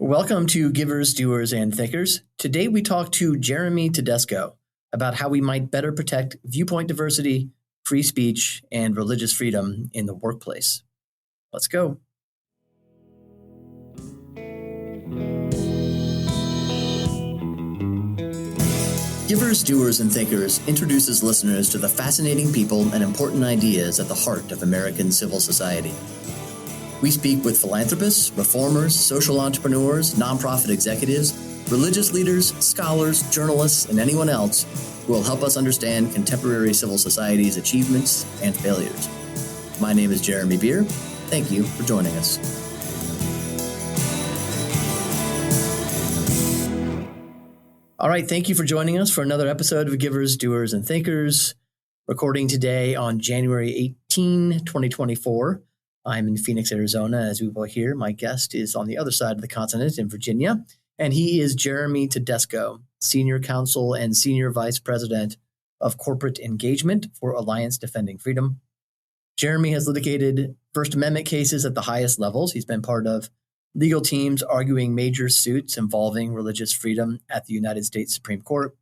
Welcome to Givers, Doers, and Thinkers. Today we talk to Jeremy Tedesco about how we might better protect viewpoint diversity, free speech, and religious freedom in the workplace. Let's go. Givers, Doers, and Thinkers introduces listeners to the fascinating people and important ideas at the heart of American civil society. We speak with philanthropists, reformers, social entrepreneurs, nonprofit executives, religious leaders, scholars, journalists, and anyone else who will help us understand contemporary civil society's achievements and failures. My name is Jeremy Beer. Thank you for joining us. All right, thank you for joining us for another episode of Givers, Doers, and Thinkers, recording today on January 18, 2024. I'm in Phoenix, Arizona, as we will hear. My guest is on the other side of the continent in Virginia, and he is Jeremy Tedesco, Senior Counsel and Senior Vice President of Corporate Engagement for Alliance Defending Freedom. Jeremy has litigated First Amendment cases at the highest levels. He's been part of legal teams arguing major suits involving religious freedom at the United States Supreme Court.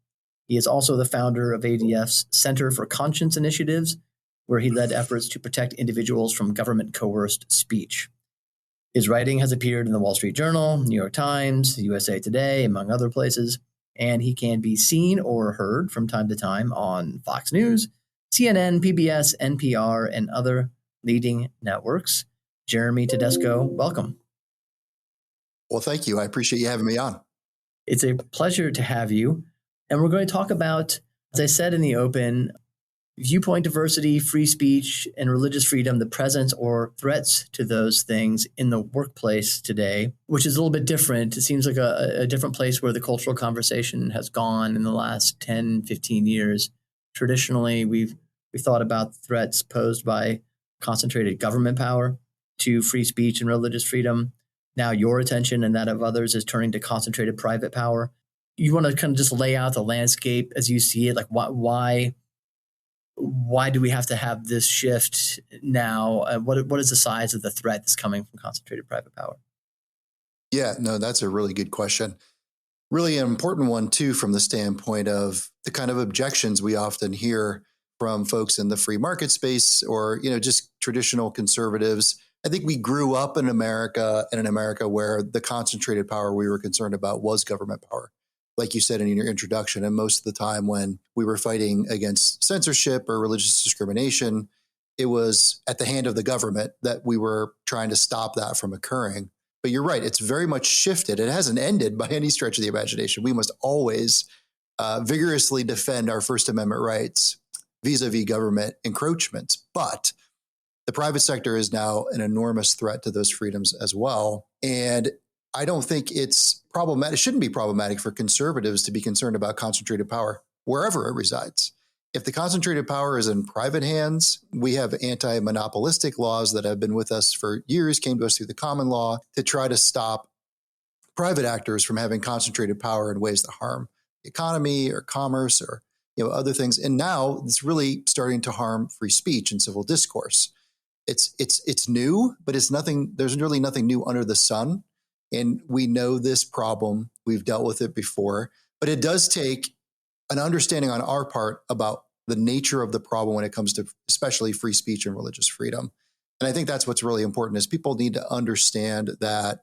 He is also the founder of ADF's Center for Conscience Initiatives, where he led efforts to protect individuals from government-coerced speech. His writing has appeared in the Wall Street Journal, New York Times, USA Today, among other places, and he can be seen or heard from time to time on Fox News, CNN, PBS, NPR, and other leading networks. Jeremy Tedesco, welcome. Well, thank you. I appreciate you having me on. It's a pleasure to have you. And we're going to talk about, as I said in the open, viewpoint diversity, free speech, and religious freedom, the presence or threats to those things in the workplace today, which is a little bit different. It seems like a different place where the cultural conversation has gone in the last 10, 15 years. Traditionally, we've thought about threats posed by concentrated government power to free speech and religious freedom. Now your attention and that of others is turning to concentrated private power. You want to kind of just lay out the landscape as you see it, like why do we have to have this shift now? What is the size of the threat that's coming from concentrated private power? Yeah, no, that's a really good question. Really an important one, too, from the standpoint of the kind of objections we often hear from folks in the free market space or, just traditional conservatives. I think we grew up in America where the concentrated power we were concerned about was government power, like you said in your introduction. And most of the time when we were fighting against censorship or religious discrimination, it was at the hand of the government that we were trying to stop that from occurring. But you're right, it's very much shifted. It hasn't ended by any stretch of the imagination. We must always vigorously defend our First Amendment rights vis-a-vis government encroachments. But the private sector is now an enormous threat to those freedoms as well. And I don't think it's problematic. It shouldn't be problematic for conservatives to be concerned about concentrated power wherever it resides. If the concentrated power is in private hands, we have anti-monopolistic laws that have been with us for years, came to us through the common law to try to stop private actors from having concentrated power in ways that harm the economy or commerce or other things. And now it's really starting to harm free speech and civil discourse. It's new, but it's nothing. There's really nothing new under the sun. And we know this problem. We've dealt with it before, but it does take an understanding on our part about the nature of the problem when it comes to especially free speech and religious freedom. And I think that's what's really important is people need to understand that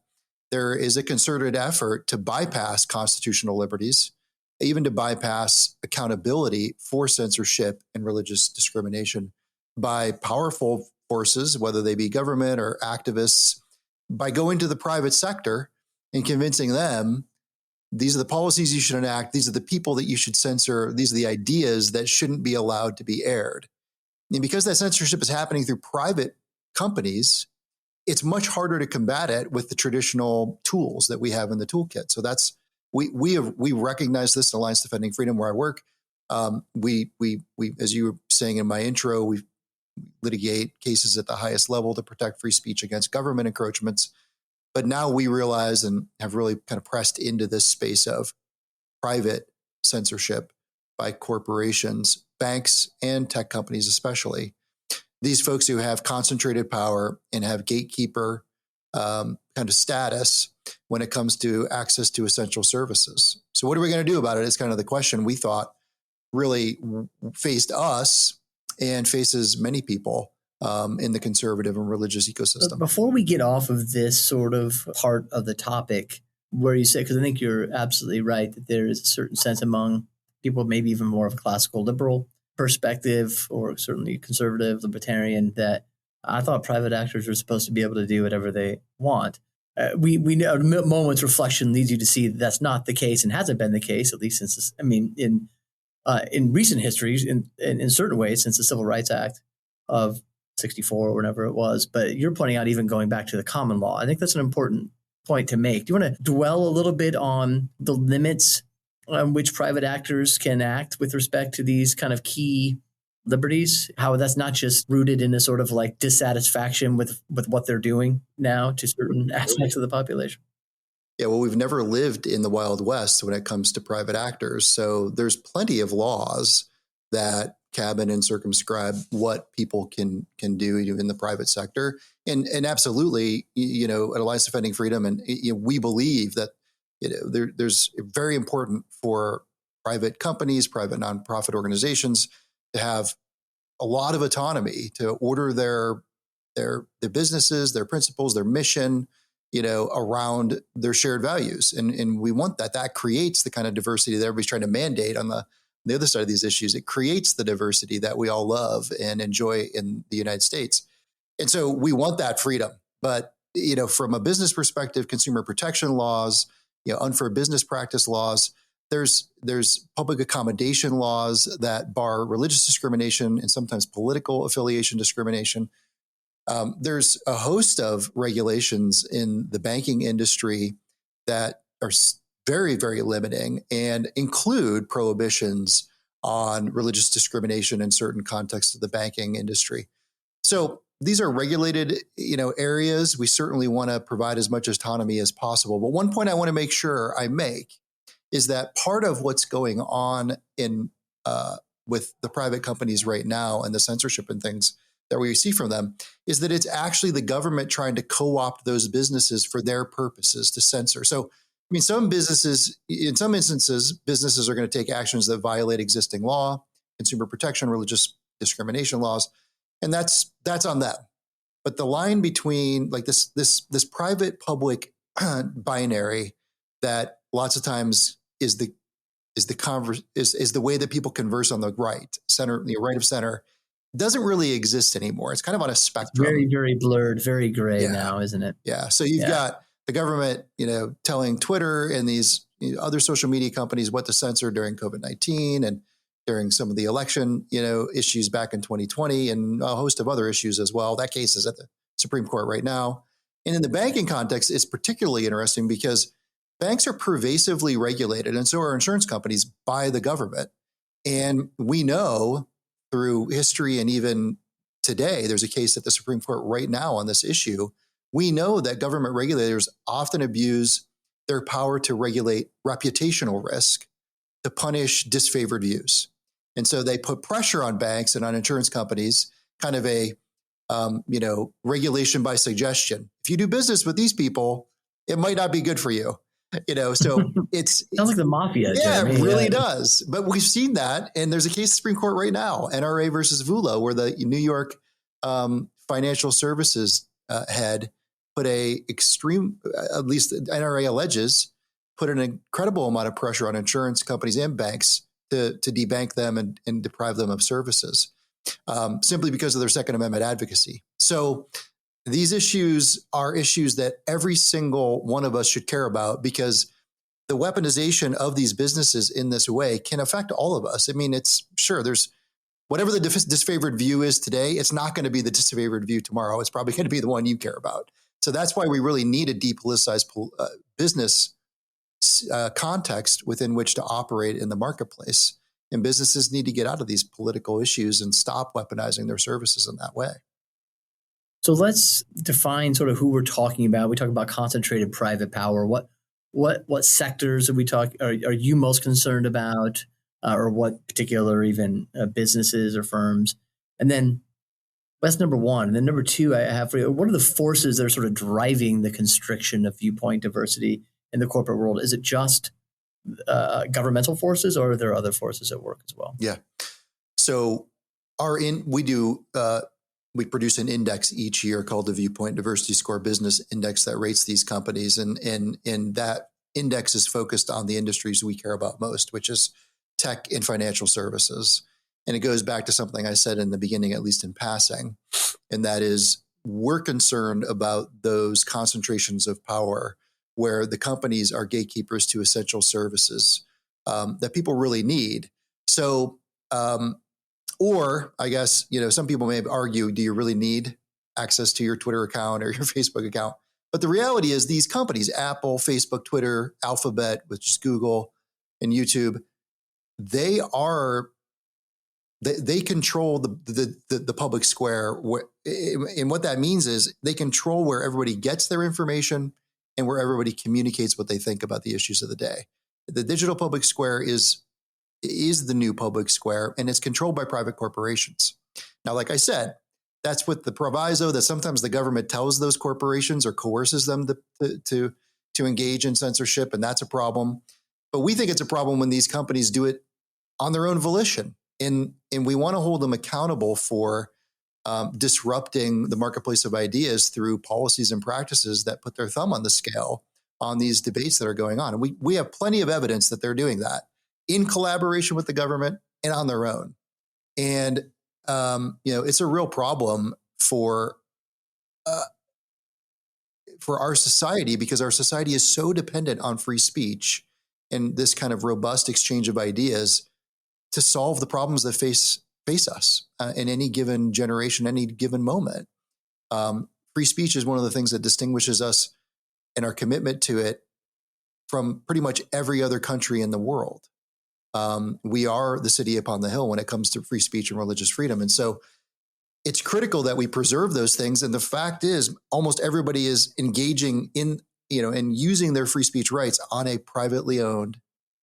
there is a concerted effort to bypass constitutional liberties, even to bypass accountability for censorship and religious discrimination by powerful forces, whether they be government or activists, by going to the private sector and convincing them, these are the policies you should enact, these are the people that you should censor, these are the ideas that shouldn't be allowed to be aired. And because that censorship is happening through private companies, it's much harder to combat it with the traditional tools that we have in the toolkit. So that's we recognize this in Alliance Defending Freedom where I work. We as you were saying in my intro, we litigate cases at the highest level to protect free speech against government encroachments. But now we realize and have really kind of pressed into this space of private censorship by corporations, banks, and tech companies especially. These folks who have concentrated power and have gatekeeper kind of status when it comes to access to essential services. So what are we going to do about it is kind of the question we thought really faced us and faces many people in the conservative and religious ecosystem. Before we get off of this sort of part of the topic, where you say, because I think you're absolutely right, that there is a certain sense among people, maybe even more of a classical liberal perspective, or certainly conservative, libertarian, that I thought private actors were supposed to be able to do whatever they want. We know a moment's reflection leads you to see that's not the case, and hasn't been the case, at least since, in recent histories, in certain ways, since the Civil Rights Act of 64 or whatever it was. But you're pointing out even going back to the common law. I think that's an important point to make. Do you want to dwell a little bit on the limits on which private actors can act with respect to these kind of key liberties? How that's not just rooted in a sort of like dissatisfaction with what they're doing now to certain aspects of the population? Yeah, well, we've never lived in the Wild West when it comes to private actors. So there's plenty of laws that cabin and circumscribe what people can do in the private sector. And absolutely, at Alliance Defending Freedom, and we believe that there's very important for private companies, private nonprofit organizations to have a lot of autonomy to order their businesses, their principles, their mission, around their shared values. And we want that. That creates the kind of diversity that everybody's trying to mandate on the other side of these issues. It creates the diversity that we all love and enjoy in the United States. And so we want that freedom. But, from a business perspective, consumer protection laws, unfair business practice laws, there's public accommodation laws that bar religious discrimination and sometimes political affiliation discrimination. There's a host of regulations in the banking industry that are very, very limiting and include prohibitions on religious discrimination in certain contexts of the banking industry. So these are regulated, areas. We certainly want to provide as much autonomy as possible. But one point I want to make sure I make is that part of what's going on in with the private companies right now and the censorship and things that we see from them is that it's actually the government trying to co-opt those businesses for their purposes to censor. So, some businesses, in some instances, businesses are going to take actions that violate existing law, consumer protection, religious discrimination laws, and that's on them. But the line between like this private public binary that lots of times is the way that people converse on the right of center doesn't really exist anymore. It's kind of on a spectrum. Very, very blurred, very gray now, isn't it? Yeah. So you've got the government, telling Twitter and these other social media companies what to censor during COVID-19 and during some of the election, issues back in 2020 and a host of other issues as well. That case is at the Supreme Court right now. And in the banking context, it's particularly interesting because banks are pervasively regulated, and so are insurance companies by the government. And we know through history and even today, there's a case at the Supreme Court right now on this issue. We know that government regulators often abuse their power to regulate reputational risk to punish disfavored views. And so they put pressure on banks and on insurance companies, kind of a regulation by suggestion. If you do business with these people, it might not be good for you. So it's sounds like the mafia. Yeah, Jeremy. It really does. But we've seen that, and there's a case in the Supreme Court right now, NRA versus VULA, where the New York financial services head put at least NRA alleges, put an incredible amount of pressure on insurance companies and banks to debank them and deprive them of services, simply because of their Second Amendment advocacy. So these issues are issues that every single one of us should care about, because the weaponization of these businesses in this way can affect all of us. There's whatever the disfavored view is today, it's not going to be the disfavored view tomorrow. It's probably going to be the one you care about. So that's why we really need a depoliticized business context within which to operate in the marketplace. And businesses need to get out of these political issues and stop weaponizing their services in that way. So let's define sort of who we're talking about. We talk about concentrated private power. What sectors are you most concerned about, or what particular even businesses or firms? And then That's number one. And then number two, I have for you, what are the forces that are sort of driving the constriction of viewpoint diversity in the corporate world? Is it just governmental forces, or are there other forces at work as well? Yeah. So we produce an index each year called the Viewpoint Diversity Score Business Index that rates these companies. And that index is focused on the industries we care about most, which is tech and financial services. And it goes back to something I said in the beginning, at least in passing, and that is we're concerned about those concentrations of power where the companies are gatekeepers to essential services that people really need. So, or I guess, some people may argue, do you really need access to your Twitter account or your Facebook account? But the reality is these companies, Apple, Facebook, Twitter, Alphabet, which is Google, and YouTube, they control the public square. And what that means is they control where everybody gets their information and where everybody communicates what they think about the issues of the day. The digital public square is the new public square, and it's controlled by private corporations. Now, like I said, that's with the proviso that sometimes the government tells those corporations or coerces them to engage in censorship, and that's a problem. But we think it's a problem when these companies do it on their own volition. And we want to hold them accountable for disrupting the marketplace of ideas through policies and practices that put their thumb on the scale on these debates that are going on. And we have plenty of evidence that they're doing that in collaboration with the government and on their own. And, it's a real problem for our society, because our society is so dependent on free speech and this kind of robust exchange of ideas to solve the problems that face us in any given generation, any given moment. Free speech is one of the things that distinguishes us and our commitment to it from pretty much every other country in the world. We are the city upon the hill when it comes to free speech and religious freedom. And so it's critical that we preserve those things. And the fact is almost everybody is engaging in, and using their free speech rights on a privately owned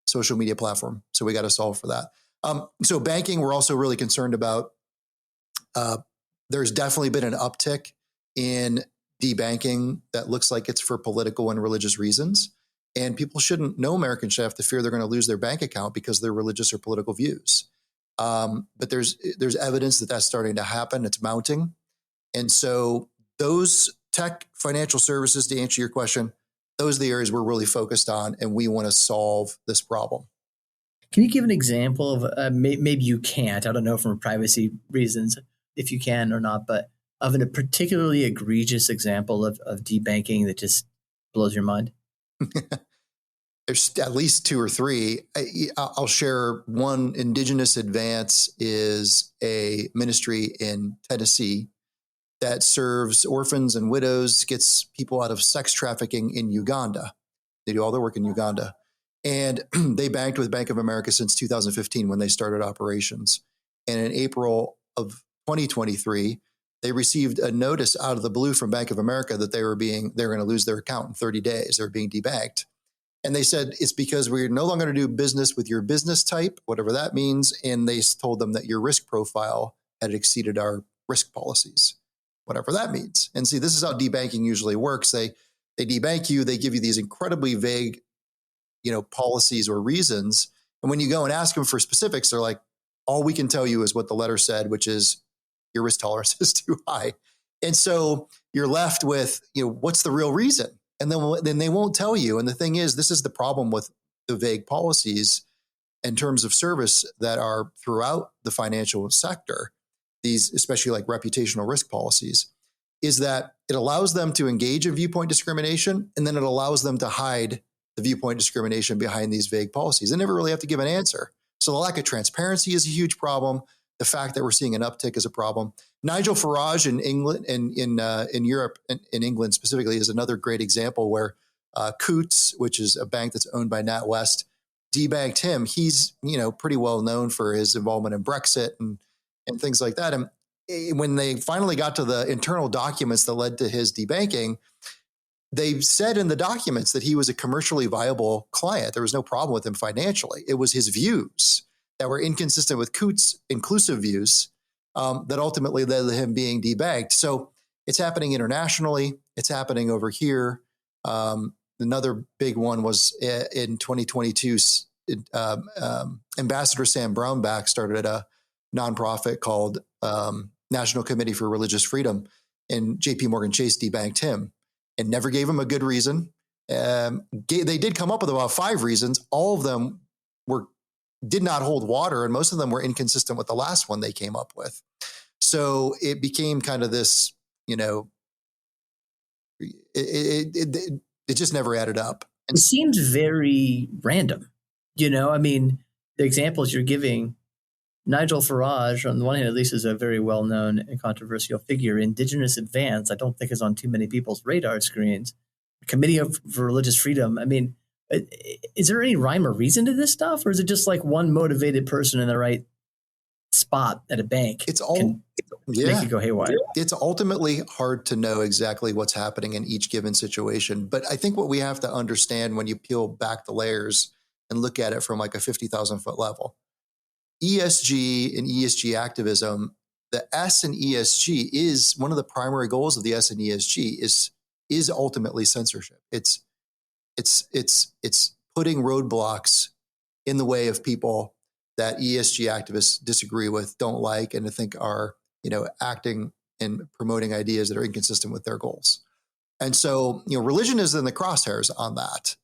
social media platform. So we got to solve for that. So banking, we're also really concerned about. There's definitely been an uptick in debanking that looks like it's for political and religious reasons. And people shouldn't, no American should have to fear they're going to lose their bank account because of their religious or political views. But there's evidence that that's starting to happen. It's mounting. And so those tech financial services, to answer your question, those are the areas we're really focused on, and we want to solve this problem. Can you give an example of, maybe you can't, I don't know from privacy reasons, if you can or not, but of a particularly egregious example of debanking that just blows your mind? There's at least two or three. I'll share one. Indigenous Advance is a ministry in Tennessee that serves orphans and widows, gets people out of sex trafficking in Uganda. They do all their work in Uganda. And they banked with Bank of America since 2015 when they started operations. And in April of 2023, they received a notice out of the blue from Bank of America that they were going to lose their account in 30 days. They were being debanked. And they said, it's because we're no longer going to do business with your business type, whatever that means. And they told them that your risk profile had exceeded our risk policies, whatever that means. And see, this is how debanking usually works. They debank you. They give you these incredibly vague, policies or reasons. And when you go and ask them for specifics, they're like, all we can tell you is what the letter said, which is your risk tolerance is too high. And so you're left with, what's the real reason? And then they won't tell you. And the thing is, this is the problem with the vague policies in terms of service that are throughout the financial sector, these, especially like reputational risk policies, is that it allows them to engage in viewpoint discrimination, and then it allows them to hide the viewpoint discrimination behind these vague policies. They never really have to give an answer. So the lack of transparency is a huge problem. The fact that we're seeing an uptick is a problem. Nigel Farage in England and in Europe, in England specifically, is another great example where Coutts, which is a bank that's owned by NatWest, debanked him. He's pretty well known for his involvement in Brexit and things like that. And when they finally got to the internal documents that led to his debanking, they said in the documents that he was a commercially viable client. There was no problem with him financially. It was his views that were inconsistent with Coutts' inclusive views that ultimately led to him being debanked. So it's happening internationally. It's happening over here. Another big one was in 2022. Ambassador Sam Brownback started a nonprofit called National Committee for Religious Freedom, and JP Morgan Chase debanked him and never gave him a good reason. They did come up with about 5 reasons. All of them did not hold water, and most of them were inconsistent with the last one they came up with. So it became kind of this, it just never added up. It seems very random. The examples you're giving, Nigel Farage, on the one hand, at least, is a very well-known and controversial figure. Indigenous Advance, I don't think is on too many people's radar screens. Committee for Religious Freedom. Is there any rhyme or reason to this stuff, or is it just like one motivated person in the right spot at a bank make it go haywire? It's ultimately hard to know exactly what's happening in each given situation. But I think what we have to understand when you peel back the layers and look at it from like a 50,000 foot level, ESG and ESG activism, the S in ESG is one of the primary goals of the S in ESG is ultimately censorship. It's putting roadblocks in the way of people that ESG activists disagree with, don't like, and I think are, acting and promoting ideas that are inconsistent with their goals. And so, religion is in the crosshairs on that.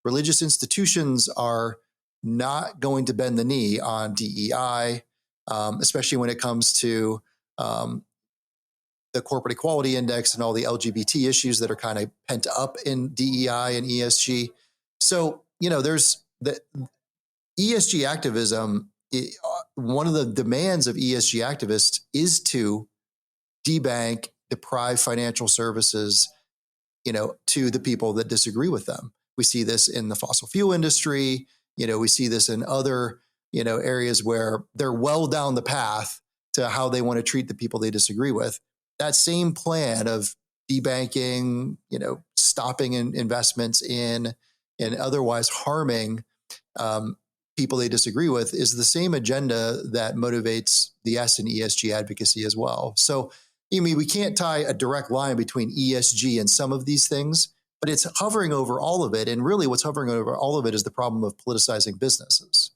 Religious institutions are not going to bend the knee on DEI, especially when it comes to the corporate equality index and all the LGBT issues that are kind of pent up in DEI and ESG. So, there's the ESG activism. One of the demands of ESG activists is to debank, deprive financial services, to the people that disagree with them. We see this in the fossil fuel industry. We see this in other, areas where they're well down the path to how they want to treat the people they disagree with. That same plan of debanking, stopping investments in and otherwise harming people they disagree with is the same agenda that motivates the S in ESG advocacy as well. So, we can't tie a direct line between ESG and some of these things, but it's hovering over all of it. And really what's hovering over all of it is the problem of politicizing businesses.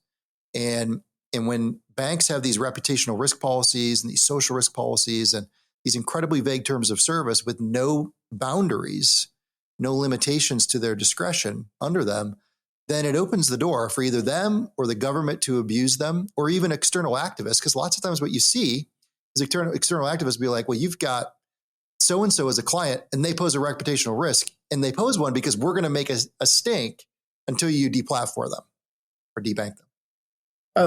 And when banks have these reputational risk policies and these social risk policies and these incredibly vague terms of service with no boundaries, no limitations to their discretion under them, then it opens the door for either them or the government to abuse them, or even external activists. Because lots of times what you see is external activists be like, well, you've got so-and-so as a client and they pose a reputational risk, and they pose one because we're going to make a stink until you deplatform them or debank them.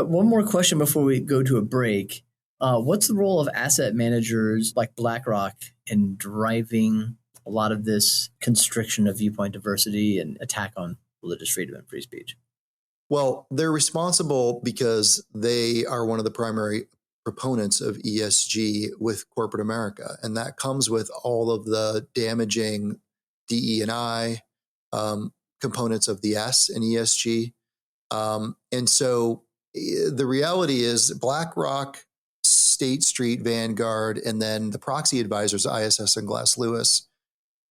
One more question before we go to a break. What's the role of asset managers like BlackRock in driving a lot of this constriction of viewpoint diversity and attack on religious freedom and free speech? Well, they're responsible because they are one of the primary proponents of ESG with corporate America. And that comes with all of the damaging DE&I components of the S in ESG. And so the reality is BlackRock, State Street, Vanguard, and then the proxy advisors, ISS and Glass Lewis,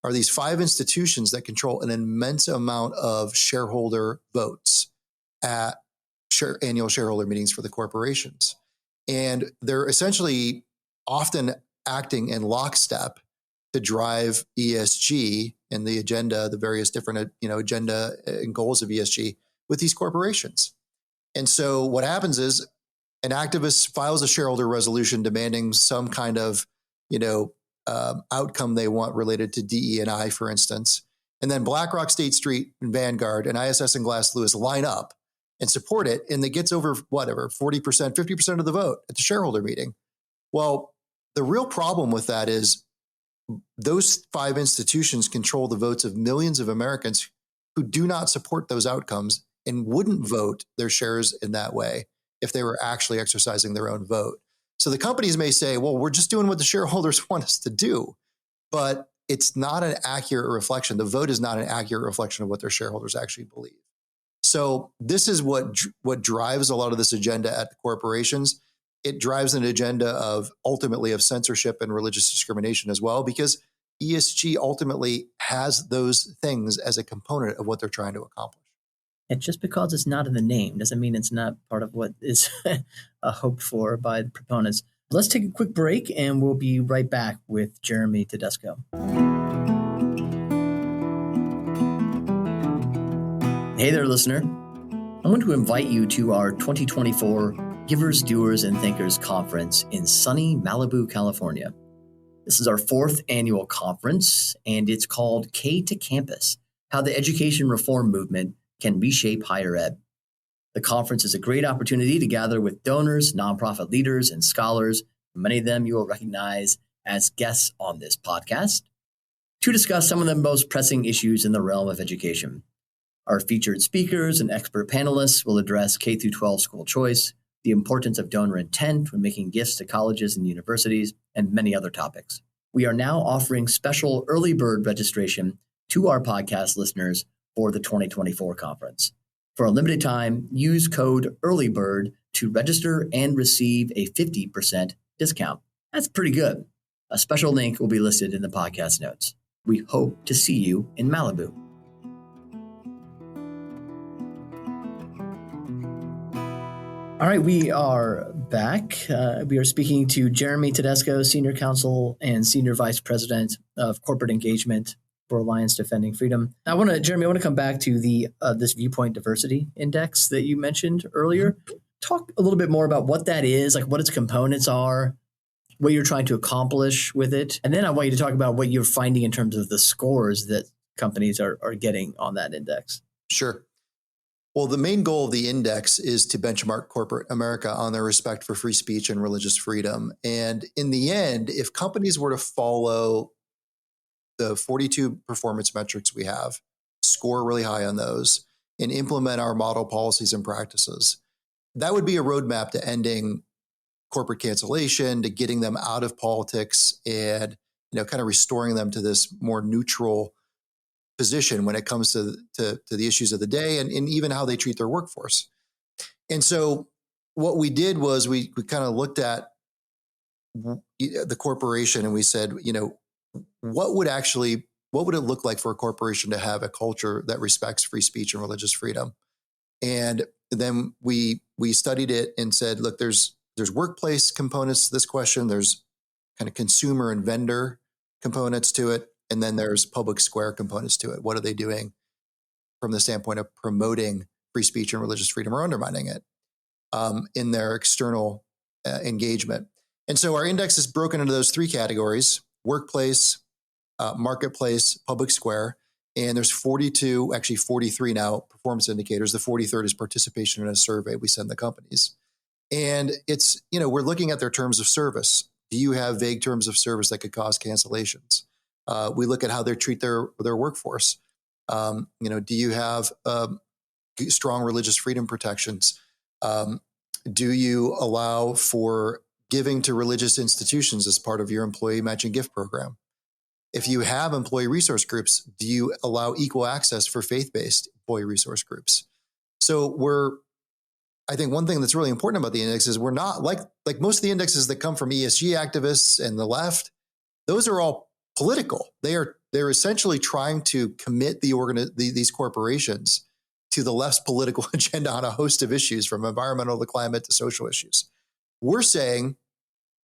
are these 5 institutions that control an immense amount of shareholder votes at annual shareholder meetings for the corporations. And they're essentially often acting in lockstep to drive ESG and the agenda, the various different, agenda and goals of ESG with these corporations. And so what happens is an activist files a shareholder resolution demanding some kind of, outcome they want related to DE&I, for instance. And then BlackRock, State Street, and Vanguard, and ISS and Glass Lewis line up and support it. And it gets over 40%, 50% of the vote at the shareholder meeting. Well, the real problem with that is those 5 institutions control the votes of millions of Americans who do not support those outcomes and wouldn't vote their shares in that way if they were actually exercising their own vote. So the companies may say, well, we're just doing what the shareholders want us to do, but it's not an accurate reflection. The vote is not an accurate reflection of what their shareholders actually believe. So this is what drives a lot of this agenda at the corporations. it drives an agenda of ultimately of censorship and religious discrimination as well, because ESG ultimately has those things as a component of what they're trying to accomplish. And just because it's not in the name doesn't mean it's not part of what is hoped for by the proponents. Let's take a quick break and we'll be right back with Jeremy Tedesco. Hey there, listener. I want to invite you to our 2024 Givers, Doers, and Thinkers Conference in sunny Malibu, California. This is our 4th annual conference, and it's called K to Campus, How the Education Reform Movement Can Reshape Higher Ed. The conference is a great opportunity to gather with donors, nonprofit leaders, and scholars, many of them you will recognize as guests on this podcast, to discuss some of the most pressing issues in the realm of education. Our featured speakers and expert panelists will address K-12 school choice, the importance of donor intent when making gifts to colleges and universities, and many other topics. We are now offering special early bird registration to our podcast listeners for the 2024 conference. For a limited time, use code EARLYBIRD to register and receive a 50% discount. That's pretty good. A special link will be listed in the podcast notes. We hope to see you in Malibu. All right, we are back. We are speaking to Jeremy Tedesco, Senior Counsel and Senior Vice President of Corporate Engagement for Alliance Defending Freedom. Jeremy, I want to come back to the this Viewpoint Diversity Index that you mentioned earlier. Talk a little bit more about what that is, like what its components are, what you're trying to accomplish with it. And then I want you to talk about what you're finding in terms of the scores that companies are getting on that index. Sure. Well, the main goal of the index is to benchmark corporate America on their respect for free speech and religious freedom. And in the end, if companies were to follow the 42 performance metrics we have, score really high on those, and implement our model policies and practices, that would be a roadmap to ending corporate cancellation, to getting them out of politics and, kind of restoring them to this more neutral position when it comes to the issues of the day and even how they treat their workforce. And so what we did was we kind of looked at the corporation and we said, what would it look like for a corporation to have a culture that respects free speech and religious freedom? And then we studied it and said, look, there's workplace components to this question. There's kind of consumer and vendor components to it. And then there's public square components to it. What are they doing from the standpoint of promoting free speech and religious freedom or undermining it in their external engagement? And so our index is broken into those 3 categories: workplace, marketplace, public square. And there's 42, actually 43 now, performance indicators. The 43rd is participation in a survey we send the companies. And it's, we're looking at their terms of service. Do you have vague terms of service that could cause cancellations? We look at how they treat their workforce. Do you have strong religious freedom protections? Do you allow for giving to religious institutions as part of your employee matching gift program? If you have employee resource groups, do you allow equal access for faith-based employee resource groups? So I think one thing that's really important about the index is we're not like most of the indexes that come from ESG activists and the left. Those are all political. They're essentially trying to commit these corporations to the left's political agenda on a host of issues, from environmental to climate to social issues. We're saying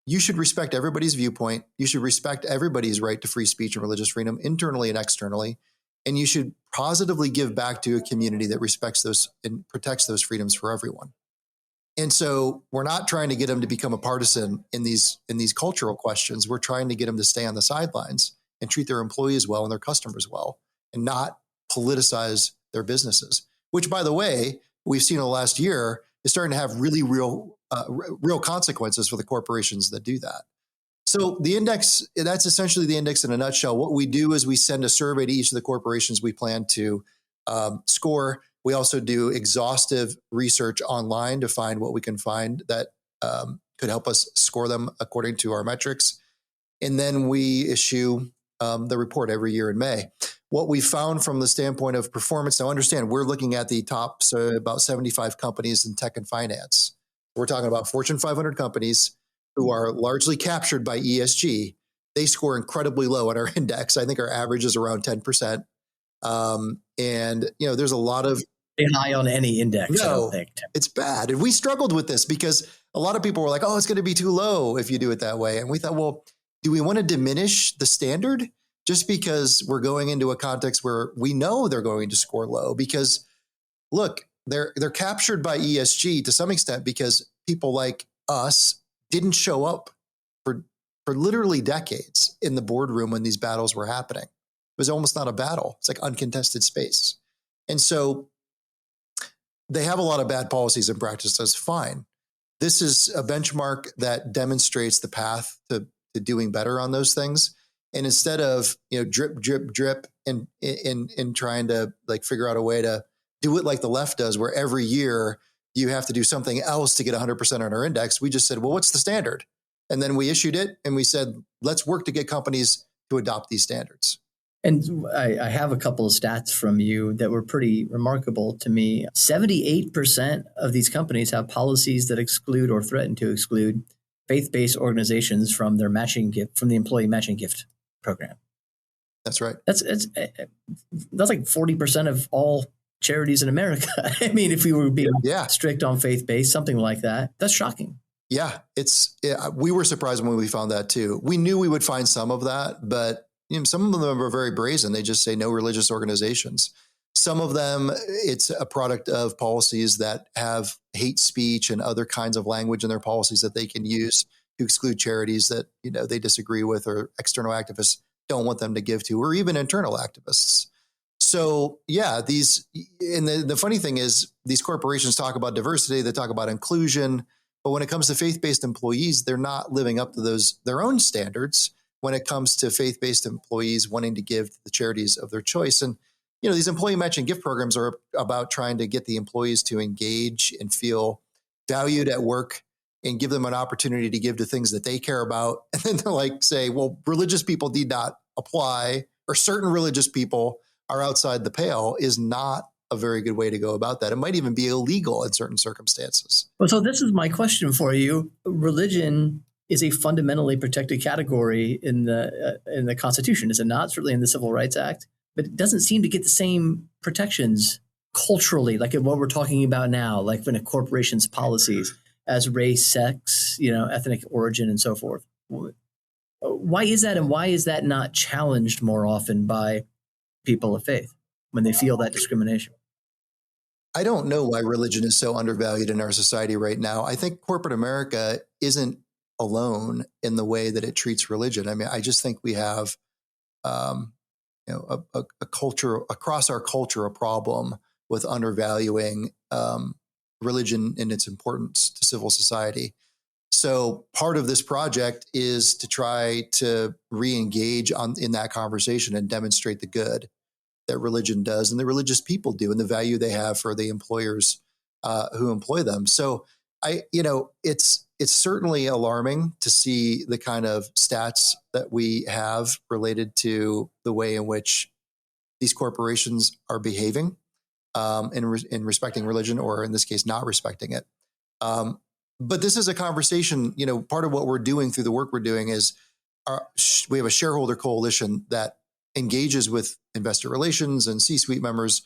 you should respect everybody's viewpoint. You should respect everybody's right to free speech and religious freedom, internally and externally. And you should positively give back to a community that respects those and protects those freedoms for everyone. And so we're not trying to get them to become a partisan in these cultural questions. We're trying to get them to stay on the sidelines and treat their employees well and their customers well, and not politicize their businesses, which, by the way, we've seen in the last year is starting to have really real consequences for the corporations that do that. So the index, that's essentially the index in a nutshell. What we do is we send a survey to each of the corporations we plan to score. We also do exhaustive research online to find what we can find that could help us score them according to our metrics. And then we issue the report every year in May. What we found from the standpoint of performance, now understand, we're looking at the top, so about 75 companies in tech and finance. we're talking about Fortune 500 companies who are largely captured by ESG, they score incredibly low on our index. I think our average is around 10%. And, there's a lot of high on any index, I don't think. It's bad. And we struggled with this because a lot of people were like, oh, it's going to be too low if you do it that way. And we thought, well, do we want to diminish the standard just because we're going into a context where we know they're going to score low? Because look, they're captured by ESG to some extent because people like us didn't show up for literally decades in the boardroom when these battles were happening. It was almost not a battle. It's like uncontested space. And so they have a lot of bad policies and practices. Fine. This is a benchmark that demonstrates the path to doing better on those things. And instead of, drip, drip, drip and trying to figure out a way to do it like the left does, where every year you have to do something else to get 100% on our index, we just said, well, what's the standard? And then we issued it and we said, let's work to get companies to adopt these standards. And I have a couple of stats from you that were pretty remarkable to me. 78% of these companies have policies that exclude or threaten to exclude faith-based organizations from their from the employee matching gift program. That's right. That's like 40% of all charities in America. I mean, if we were being strict on faith-based, something like that, that's shocking. Yeah, we were surprised when we found that too. We knew we would find some of that, but some of them are very brazen. They just say no religious organizations. Some of them, it's a product of policies that have hate speech and other kinds of language in their policies that they can use to exclude charities that they disagree with or external activists don't want them to give to, or even internal activists. So and the funny thing is these corporations talk about diversity, they talk about inclusion, but when it comes to faith-based employees, they're not living up to their own standards when it comes to faith-based employees wanting to give to the charities of their choice. And, these employee matching gift programs are about trying to get the employees to engage and feel valued at work and give them an opportunity to give to things that they care about. And then they're say, well, religious people need not apply, or certain religious people are outside the pale, is not a very good way to go about that. It might even be illegal in certain circumstances. Well, so this is my question for you. Religion is a fundamentally protected category in the Constitution, is it not? Certainly in the Civil Rights Act, but it doesn't seem to get the same protections culturally, like what we're talking about now, like in a corporation's policies as race, sex, ethnic origin, and so forth. Why is that, and why is that not challenged more often by people of faith when they feel that discrimination? I don't know why religion is so undervalued in our society right now. I think corporate America isn't alone in the way that it treats religion. I mean, I just think we have, a culture across our culture, a problem with undervaluing religion and its importance to civil society. So part of this project is to try to re-engage in that conversation and demonstrate the good that religion does and the religious people do and the value they have for the employers who employ them. So it's certainly alarming to see the kind of stats that we have related to the way in which these corporations are behaving in respecting religion, or in this case, not respecting it. But this is a conversation, part of what we're doing through the work we're doing is we have a shareholder coalition that engages with investor relations and C-suite members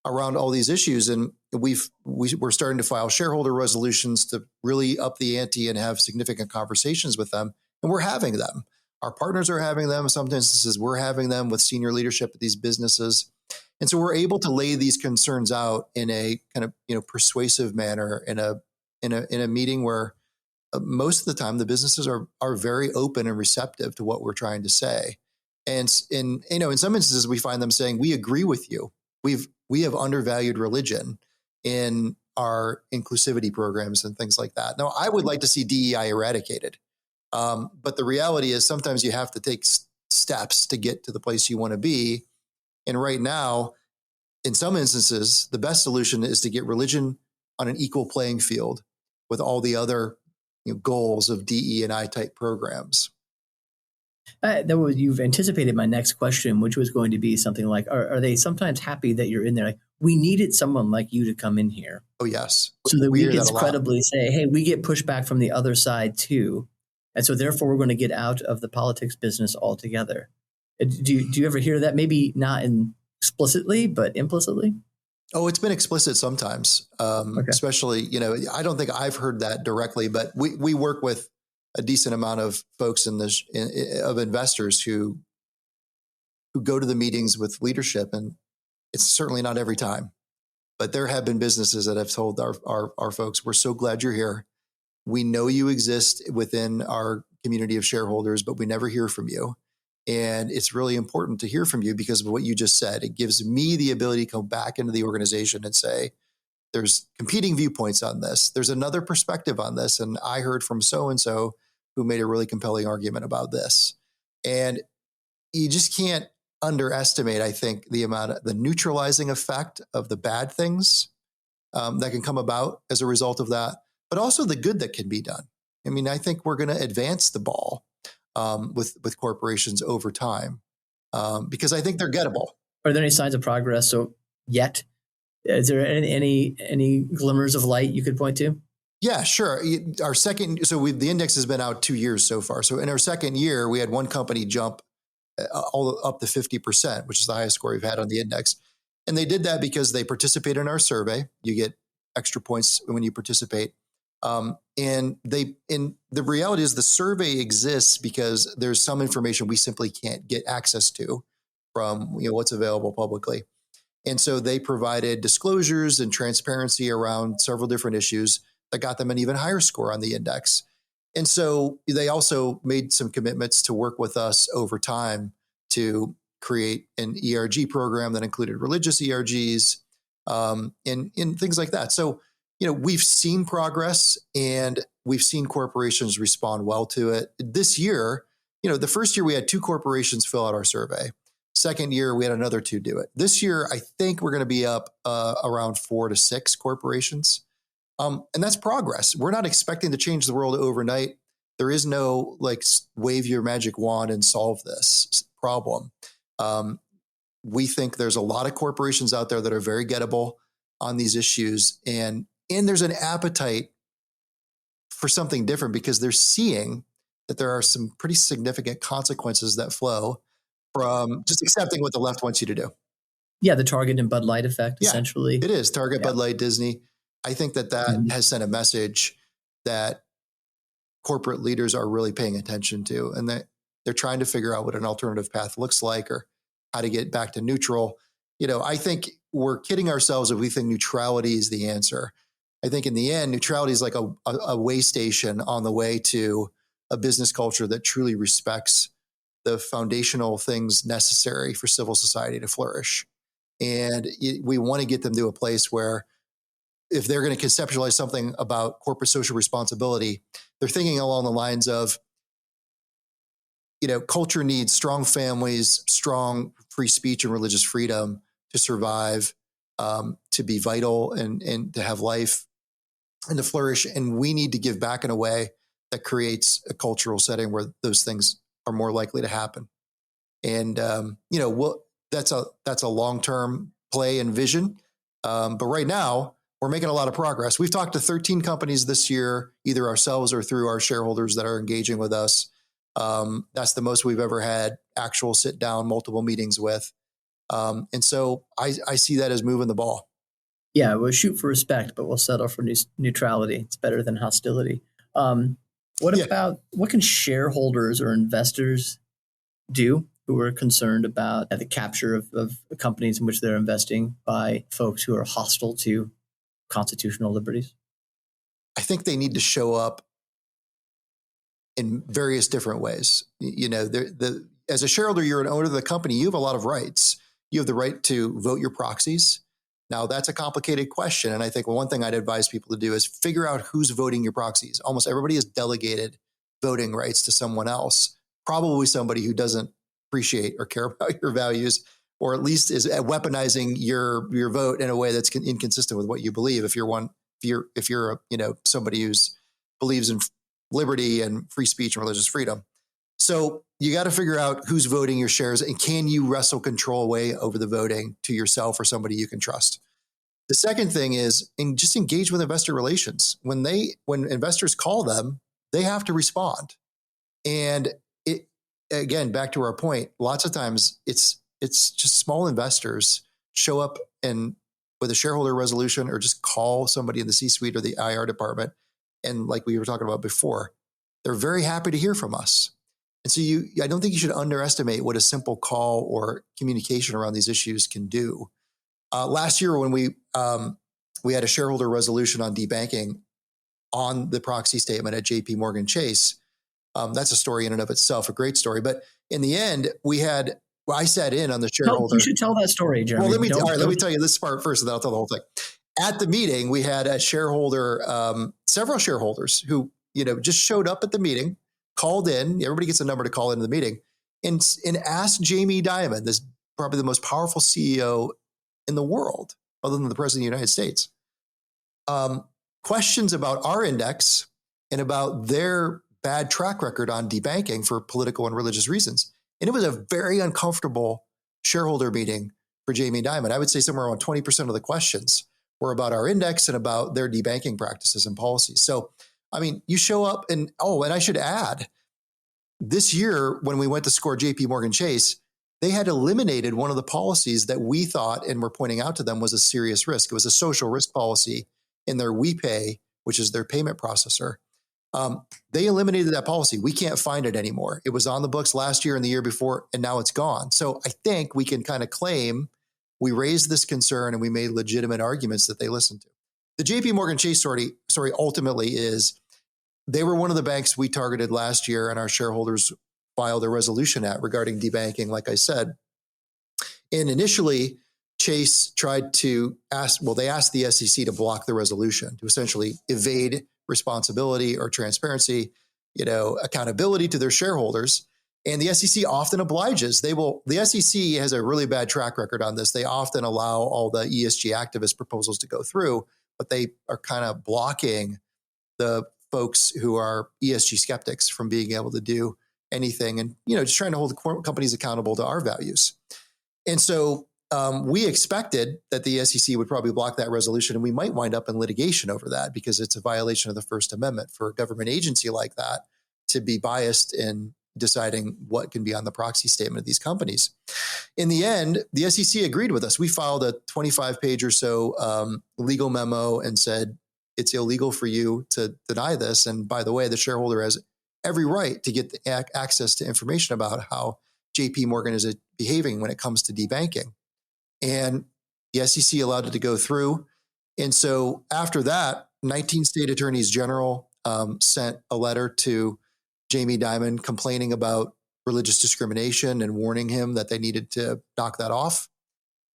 around all these issues. And we're starting to file shareholder resolutions to really up the ante and have significant conversations with them. And we're having them. Our partners are having them. In some instances, we're having them with senior leadership at these businesses. And so we're able to lay these concerns out in a kind of, persuasive manner in a meeting where most of the time the businesses are very open and receptive to what we're trying to say. And in some instances, we find them saying, we agree with you. We have undervalued religion in our inclusivity programs and things like that. Now, I would like to see DEI eradicated. But the reality is sometimes you have to take steps to get to the place you want to be. And right now, in some instances, the best solution is to get religion on an equal playing field with all the other goals of DE&I type programs. You've anticipated my next question, which was going to be something like, are they sometimes happy that you're in there? Like, we needed someone like you to come in here. Oh, yes. So that we hear could that a lot. credibly say, hey, we get pushback from the other side too. And so therefore we're going to get out of the politics business altogether. Do you ever hear that? Maybe not explicitly, but implicitly? Oh, it's been explicit sometimes, especially, I don't think I've heard that directly, but we work with a decent amount of folks of investors who go to the meetings with leadership, and it's certainly not every time. But there have been businesses that have told our folks, we're so glad you're here. We know you exist within our community of shareholders, but we never hear from you. And it's really important to hear from you because of what you just said. It gives me the ability to come back into the organization and say, there's competing viewpoints on this. There's another perspective on this. And I heard from so-and-so who made a really compelling argument about this. And you just can't underestimate, I think, the neutralizing effect of the bad things that can come about as a result of that, but also the good that can be done. I mean, I think we're going to advance the ball with corporations over time because I think they're gettable. Are there any signs of progress? So yet, is there any glimmers of light you could point to? Yeah, sure. The index has been out 2 years so far. So in our second year, we had one company jump all up to 50%, which is the highest score we've had on the index. And they did that because they participate in our survey. You get extra points when you participate. And the reality is the survey exists because there's some information we simply can't get access to from what's available publicly. And so they provided disclosures and transparency around several different issues that got them an even higher score on the index. And so they also made some commitments to work with us over time to create an ERG program that included religious ERGs and things like that. So, we've seen progress and we've seen corporations respond well to it. This year, the first year we had 2 corporations fill out our survey. Second year, we had another 2 do it. This year, I think we're going to be up around 4 to 6 corporations. And that's progress. We're not expecting to change the world overnight. There is no wave your magic wand and solve this problem. We think there's a lot of corporations out there that are very gettable on these issues. And there's an appetite for something different because they're seeing that there are some pretty significant consequences that flow from just accepting what the left wants you to do. Yeah, the Target and Bud Light effect, essentially. It is. Target, Bud Light, Disney. I think that has sent a message that corporate leaders are really paying attention to, and that they're trying to figure out what an alternative path looks like or how to get back to neutral. I think we're kidding ourselves if we think neutrality is the answer. I think in the end, neutrality is like a way station on the way to a business culture that truly respects the foundational things necessary for civil society to flourish. And we want to get them to a place where if they're going to conceptualize something about corporate social responsibility, they're thinking along the lines of, culture needs strong families, strong free speech and religious freedom to survive, to be vital and to have life and to flourish. And we need to give back in a way that creates a cultural setting where those things are more likely to happen. And, that's a long-term play and vision. But right now we're making a lot of progress. We've talked to 13 companies this year, either ourselves or through our shareholders that are engaging with us. That's the most we've ever had actual sit down, multiple meetings with. And so I see that as moving the ball. Yeah, we'll shoot for respect, but we'll settle for neutrality. It's better than hostility. What can shareholders or investors do who are concerned about the capture of companies in which they're investing by folks who are hostile to constitutional liberties? I think they need to show up in various different ways. As a shareholder, you're an owner of the company. You have a lot of rights. You have the right to vote your proxies. Now, that's a complicated question. And I think one thing I'd advise people to do is figure out who's voting your proxies. Almost everybody has delegated voting rights to someone else, probably somebody who doesn't appreciate or care about your values, or at least is weaponizing your vote in a way that's inconsistent with what you believe. If you're somebody who's believes in liberty and free speech and religious freedom. So you got to figure out who's voting your shares and can you wrestle control away over the voting to yourself or somebody you can trust. The second thing is just engage with investor relations. When investors call them, they have to respond. And again, back to our point, lots of times it's just small investors show up with a shareholder resolution or just call somebody in the C-suite or the IR department. And like we were talking about before, they're very happy to hear from us. And so I don't think you should underestimate what a simple call or communication around these issues can do. Last year, when we had a shareholder resolution on debanking on the proxy statement at JP Morgan Chase, that's a story in and of itself, a great story. But in the end, I sat in on the shareholder. You should tell that story, Jeremy. Well, let me tell you this part first, and then I'll tell the whole thing. At the meeting, we had a shareholder, several shareholders who just showed up at the meeting, called in. Everybody gets a number to call into the meeting, and asked Jamie Dimon, this probably the most powerful CEO in the world, other than the president of the United States, questions about our index and about their bad track record on debanking for political and religious reasons. And it was a very uncomfortable shareholder meeting for Jamie Dimon. I would say somewhere around 20% of the questions were about our index and about their debanking practices and policies. So, I mean, you show up and I should add, this year when we went to score JP Morgan Chase, they had eliminated one of the policies that we thought and were pointing out to them was a serious risk. It was a social risk policy in their WePay, which is their payment processor. They eliminated that policy. We can't find it anymore. It was on the books last year and the year before, and now it's gone. So I think we can kind of claim we raised this concern and we made legitimate arguments that they listened to. The JP Morgan Chase story ultimately is they were one of the banks we targeted last year, and our shareholders filed a resolution regarding debanking, like I said. And initially, Chase tried to they asked the SEC to block the resolution, to essentially evade responsibility or transparency, accountability to their shareholders. And the SEC often obliges. The SEC has a really bad track record on this. They often allow all the ESG activist proposals to go through, but they are kind of blocking the folks who are ESG skeptics from being able to do anything, and just trying to hold the companies accountable to our values. And so we expected that the SEC would probably block that resolution, and we might wind up in litigation over that because it's a violation of the First Amendment for a government agency like that to be biased in deciding what can be on the proxy statement of these companies. In the end, the SEC agreed with us. We filed a 25-page or so legal memo and said, it's illegal for you to deny this. And by the way, the shareholder has every right to get access to information about how JP Morgan is behaving when it comes to debanking. And the SEC allowed it to go through. And so after that, 19 state attorneys general sent a letter to Jamie Dimon complaining about religious discrimination and warning him that they needed to knock that off.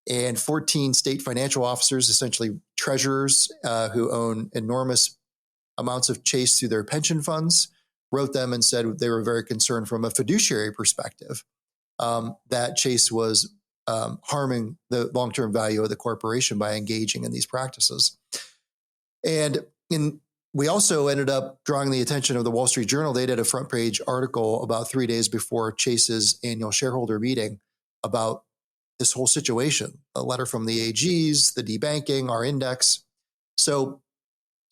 And 14 state financial officers, essentially treasurers who own enormous amounts of Chase through their pension funds, wrote them and said they were very concerned from a fiduciary perspective that Chase was harming the long-term value of the corporation by engaging in these practices. And we also ended up drawing the attention of the Wall Street Journal. They did a front page article about 3 days before Chase's annual shareholder meeting about this whole situation, a letter from the AGs, the debanking, our index. So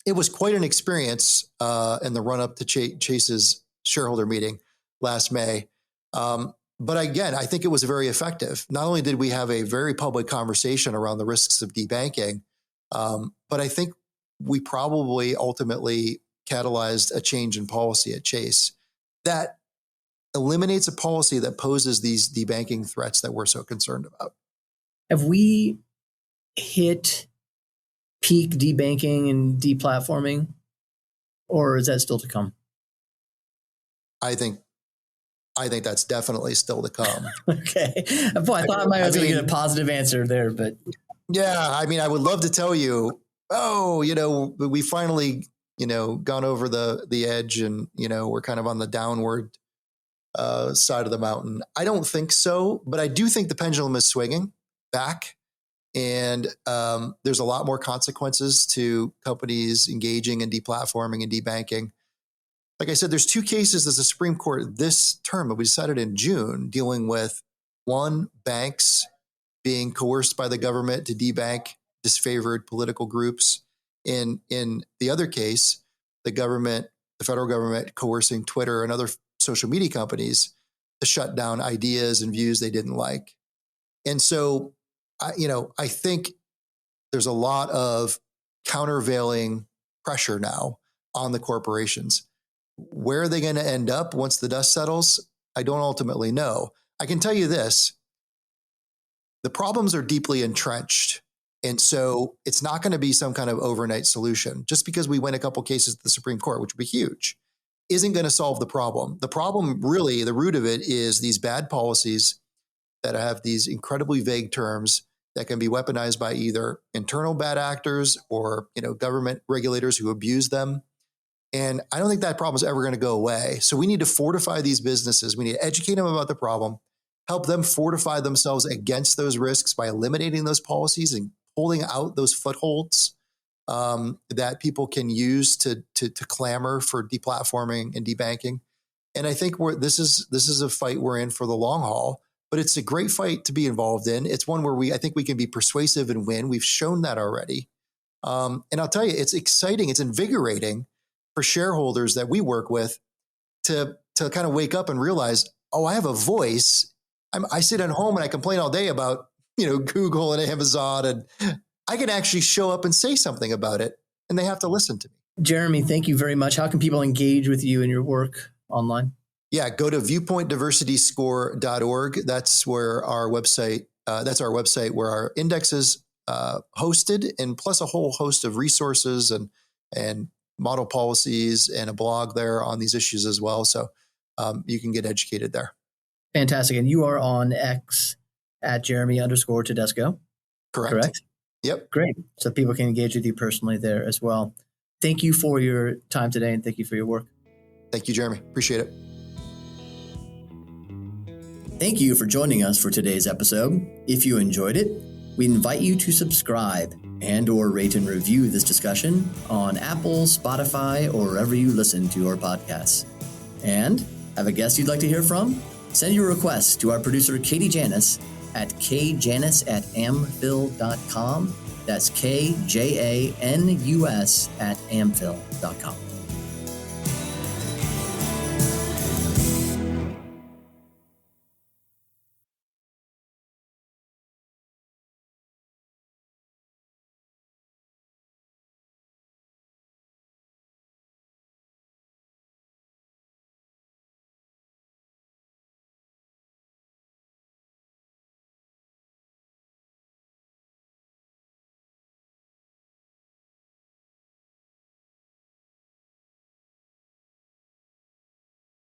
it was quite an experience in the run-up to Chase's shareholder meeting last May. But again, I think it was very effective. Not only did we have a very public conversation around the risks of debanking, but I think we probably ultimately catalyzed a change in policy at Chase that eliminates a policy that poses these debanking threats that we're so concerned about. Have we hit peak debanking and deplatforming, or is that still to come? I think that's definitely still to come. Okay. Boy, I thought I might be able to get a positive answer there, but yeah, I mean, I would love to tell you, we finally, gone over the edge and, we're kind of on the downward side of the mountain. I don't think so, but I do think the pendulum is swinging back, and there's a lot more consequences to companies engaging in deplatforming and debanking. Like I said, there's 2 cases as the Supreme Court this term that we decided in June dealing with, one, banks being coerced by the government to debank disfavored political groups. In the other case, the federal government coercing Twitter and other social media companies to shut down ideas and views they didn't like. And so, I think there's a lot of countervailing pressure now on the corporations. Where are they going to end up once the dust settles? I don't ultimately know. I can tell you this. The problems are deeply entrenched. And so it's not going to be some kind of overnight solution. Just because we win a couple cases at the Supreme Court, which would be huge, isn't going to solve the problem. The problem, really, the root of it is these bad policies that have these incredibly vague terms that can be weaponized by either internal bad actors or, government regulators who abuse them. And I don't think that problem is ever going to go away. So we need to fortify these businesses. We need to educate them about the problem, help them fortify themselves against those risks by eliminating those policies and pulling out those footholds that people can use to clamor for deplatforming and debanking. And I think this is a fight we're in for the long haul, but it's a great fight to be involved in. It's one where I think we can be persuasive and win. We've shown that already. And I'll tell you, it's exciting. It's invigorating for shareholders that we work with to kind of wake up and realize, oh, I have a voice. I sit at home and I complain all day about, Google and Amazon, and I can actually show up and say something about it, and they have to listen to me. Jeremy, thank you very much. How can people engage with you and your work online? Yeah, go to viewpointdiversityscore.org. That's where our website, where our index is hosted, and plus a whole host of resources and model policies and a blog there on these issues as well. So you can get educated there. Fantastic. And you are on X at Jeremy_Tedesco. Correct? Yep. Great. So people can engage with you personally there as well. Thank you for your time today, and thank you for your work. Thank you, Jeremy. Appreciate it. Thank you for joining us for today's episode. If you enjoyed it, we invite you to subscribe and/or rate and review this discussion on Apple, Spotify, or wherever you listen to our podcasts. And have a guest you'd like to hear from? Send your request to our producer, Katie Janis, at kjanis@amphil.com. That's KJANUS@amphil.com.